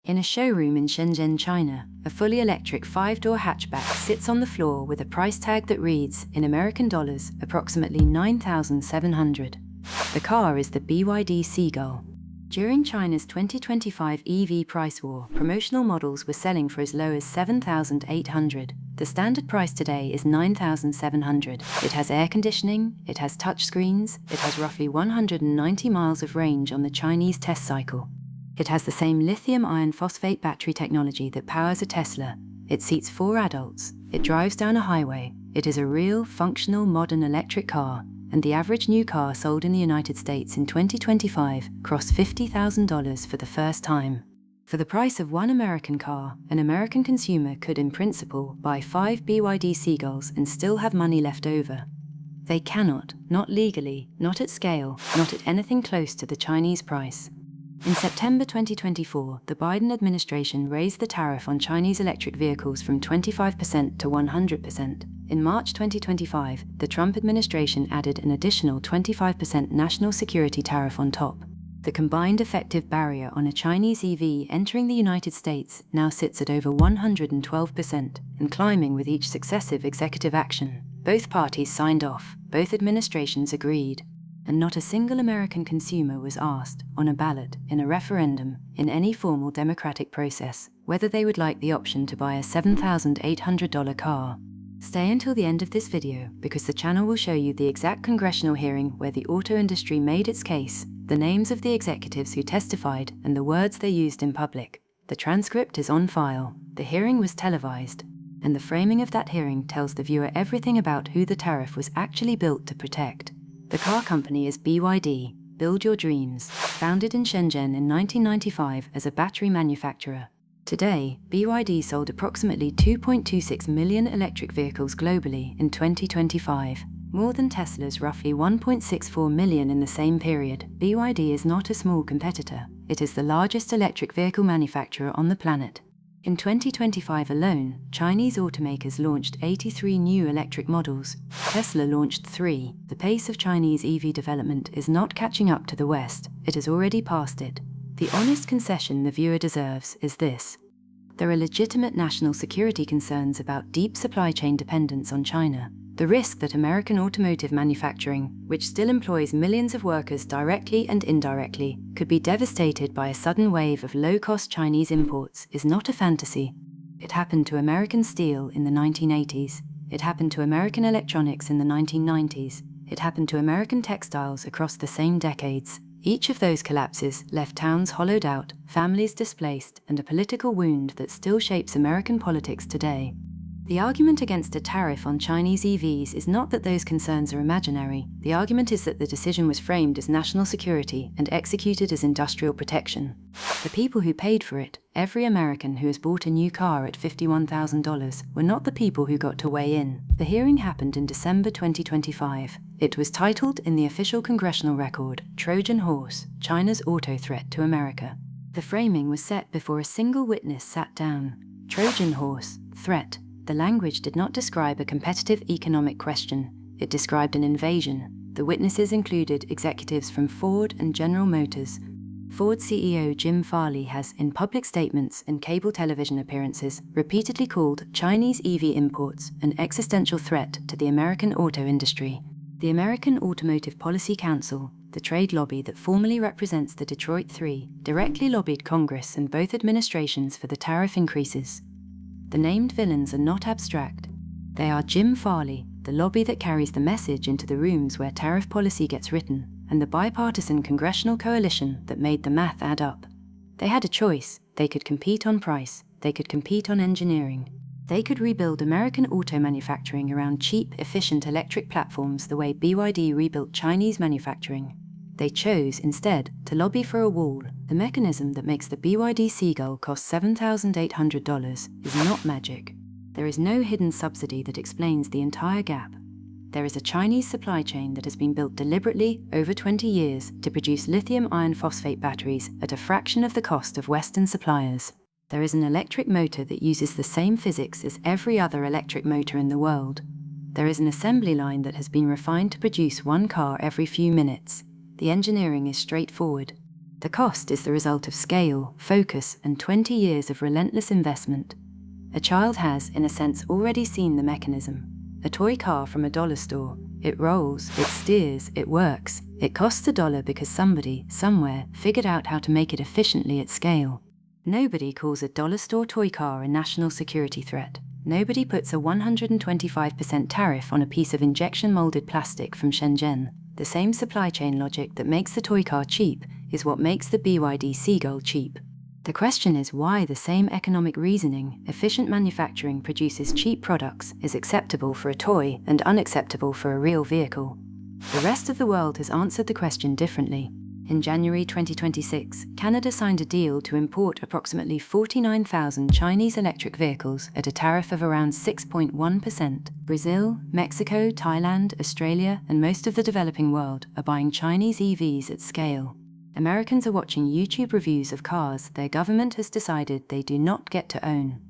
In a showroom in Shenzhen, China, a fully electric 5-door hatchback sits on the floor with a price tag that reads, in American dollars, approximately $9,700. The car is the BYD Seagull. During China's 2025 EV price war, promotional models were selling for as low as $7,800. The standard price today is $9,700. It has air conditioning, it has touchscreens, it has roughly 190 miles of range on the Chinese test cycle. It has the same lithium iron phosphate battery technology that powers a Tesla. It seats 4 adults. It drives down a highway. It is a real, functional, modern electric car. And the average new car sold in the United States in 2025 crossed $50,000 for the first time. For the price of one American car, an American consumer could in principle buy 5 BYD Seagulls and still have money left over. They cannot, not legally, not at scale, not at anything close to the Chinese price. In September 2024, the Biden administration raised the tariff on Chinese electric vehicles from 25% to 100%. In March 2025, the Trump administration added an additional 25% national security tariff on top. The combined effective barrier on a Chinese EV entering the United States now sits at over 112% and climbing with each successive executive action. Both parties signed off, both administrations agreed. And not a single American consumer was asked, on a ballot, in a referendum, in any formal democratic process, whether they would like the option to buy a $7,800 car. Stay until the end of this video, because the channel will show you the exact congressional hearing where the auto industry made its case, the names of the executives who testified, and the words they used in public. The transcript is on file, the hearing was televised, and the framing of that hearing tells the viewer everything about who the tariff was actually built to protect. The car company is BYD, Build Your Dreams, founded in Shenzhen in 1995 as a battery manufacturer. Today, BYD sold approximately 2.26 million electric vehicles globally in 2025, more than Tesla's roughly 1.64 million in the same period. BYD is not a small competitor. It is the largest electric vehicle manufacturer on the planet. In 2025 alone, Chinese automakers launched 83 new electric models. Tesla launched 3. The pace of Chinese EV development is not catching up to the West. It has already passed it. The honest concession the viewer deserves is this. There are legitimate national security concerns about deep supply chain dependence on China. The risk that American automotive manufacturing, which still employs millions of workers directly and indirectly, could be devastated by a sudden wave of low-cost Chinese imports is not a fantasy. It happened to American steel in the 1980s. It happened to American electronics in the 1990s. It happened to American textiles across the same decades. Each of those collapses left towns hollowed out, families displaced, and a political wound that still shapes American politics today. The argument against a tariff on Chinese EVs is not that those concerns are imaginary. The argument is that the decision was framed as national security and executed as industrial protection. The people who paid for it, every American who has bought a new car at $51,000, were not the people who got to weigh in. The hearing happened in December 2025. It was titled in the official congressional record, Trojan Horse, China's Auto Threat to America. The framing was set before a single witness sat down. Trojan Horse, threat. The language did not describe a competitive economic question. It described an invasion. The witnesses included executives from Ford and General Motors. Ford CEO Jim Farley has, in public statements and cable television appearances, repeatedly called Chinese EV imports an existential threat to the American auto industry. The American Automotive Policy Council, the trade lobby that formally represents the Detroit Three, directly lobbied Congress and both administrations for the tariff increases. The named villains are not abstract. They are Jim Farley, the lobby that carries the message into the rooms where tariff policy gets written, and the bipartisan congressional coalition that made the math add up. They had a choice. They could compete on price. They could compete on engineering. They could rebuild American auto manufacturing around cheap, efficient electric platforms the way BYD rebuilt Chinese manufacturing. They chose, instead, to lobby for a wall. The mechanism that makes the BYD Seagull cost $7,800 is not magic. There is no hidden subsidy that explains the entire gap. There is a Chinese supply chain that has been built deliberately over 20 years to produce lithium iron phosphate batteries at a fraction of the cost of Western suppliers. There is an electric motor that uses the same physics as every other electric motor in the world. There is an assembly line that has been refined to produce one car every few minutes. The engineering is straightforward. The cost is the result of scale, focus, and 20 years of relentless investment. A child has, in a sense, already seen the mechanism. A toy car from a dollar store. It rolls, it steers, it works. It costs $1 because somebody, somewhere, figured out how to make it efficiently at scale. Nobody calls a dollar store toy car a national security threat. Nobody puts a 125% tariff on a piece of injection-molded plastic from Shenzhen. The same supply chain logic that makes the toy car cheap is what makes the BYD Seagull cheap. The question is why the same economic reasoning, efficient manufacturing produces cheap products, is acceptable for a toy and unacceptable for a real vehicle. The rest of the world has answered the question differently. In January 2026, Canada signed a deal to import approximately 49,000 Chinese electric vehicles at a tariff of around 6.1%. Brazil, Mexico, Thailand, Australia, and most of the developing world are buying Chinese EVs at scale. Americans are watching YouTube reviews of cars their government has decided they do not get to own.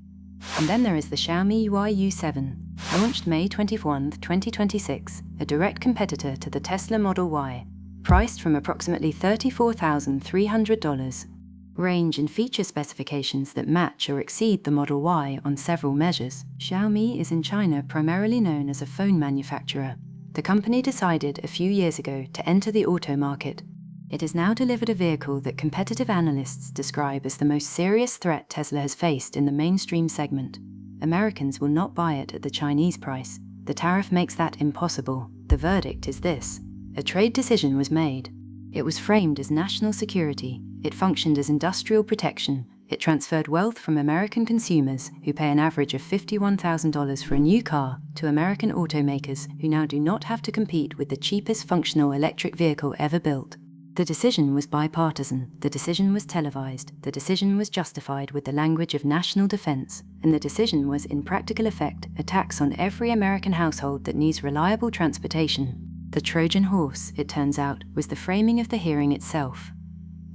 And then there is the Xiaomi YU7, launched May 21, 2026, a direct competitor to the Tesla Model Y, priced from approximately $34,300. Range and feature specifications that match or exceed the Model Y on several measures. Xiaomi is in China primarily known as a phone manufacturer. The company decided a few years ago to enter the auto market. It has now delivered a vehicle that competitive analysts describe as the most serious threat Tesla has faced in the mainstream segment. Americans will not buy it at the Chinese price. The tariff makes that impossible. The verdict is this: a trade decision was made. It was framed as national security. It functioned as industrial protection. It transferred wealth from American consumers, who pay an average of $51,000 for a new car, to American automakers, who now do not have to compete with the cheapest functional electric vehicle ever built. The decision was bipartisan, the decision was televised, the decision was justified with the language of national defense, and the decision was, in practical effect, a tax on every American household that needs reliable transportation. The Trojan Horse, it turns out, was the framing of the hearing itself.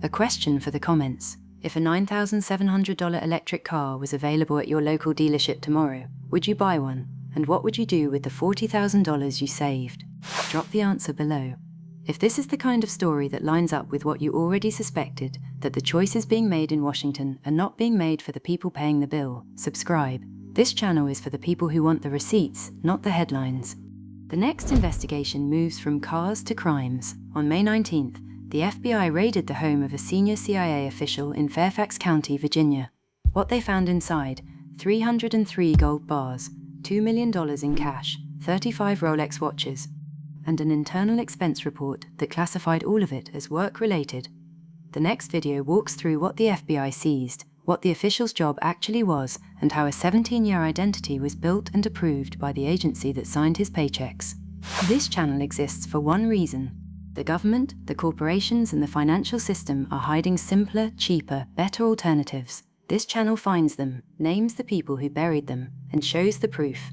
A question for the comments: if a $9,700 electric car was available at your local dealership tomorrow, would you buy one? And what would you do with the $40,000 you saved? Drop the answer below. If this is the kind of story that lines up with what you already suspected, that the choices being made in Washington are not being made for the people paying the bill, subscribe. This channel is for the people who want the receipts, not the headlines. The next investigation moves from cars to crimes. On May 19th, the FBI raided the home of a senior CIA official in Fairfax County, Virginia. What they found inside: 303 gold bars, $2 million in cash, 35 Rolex watches, and an internal expense report that classified all of it as work-related. The next video walks through what the FBI seized, what the official's job actually was, and how a 17-year identity was built and approved by the agency that signed his paychecks. This channel exists for one reason. The government, the corporations, and the financial system are hiding simpler, cheaper, better alternatives. This channel finds them, names the people who buried them, and shows the proof.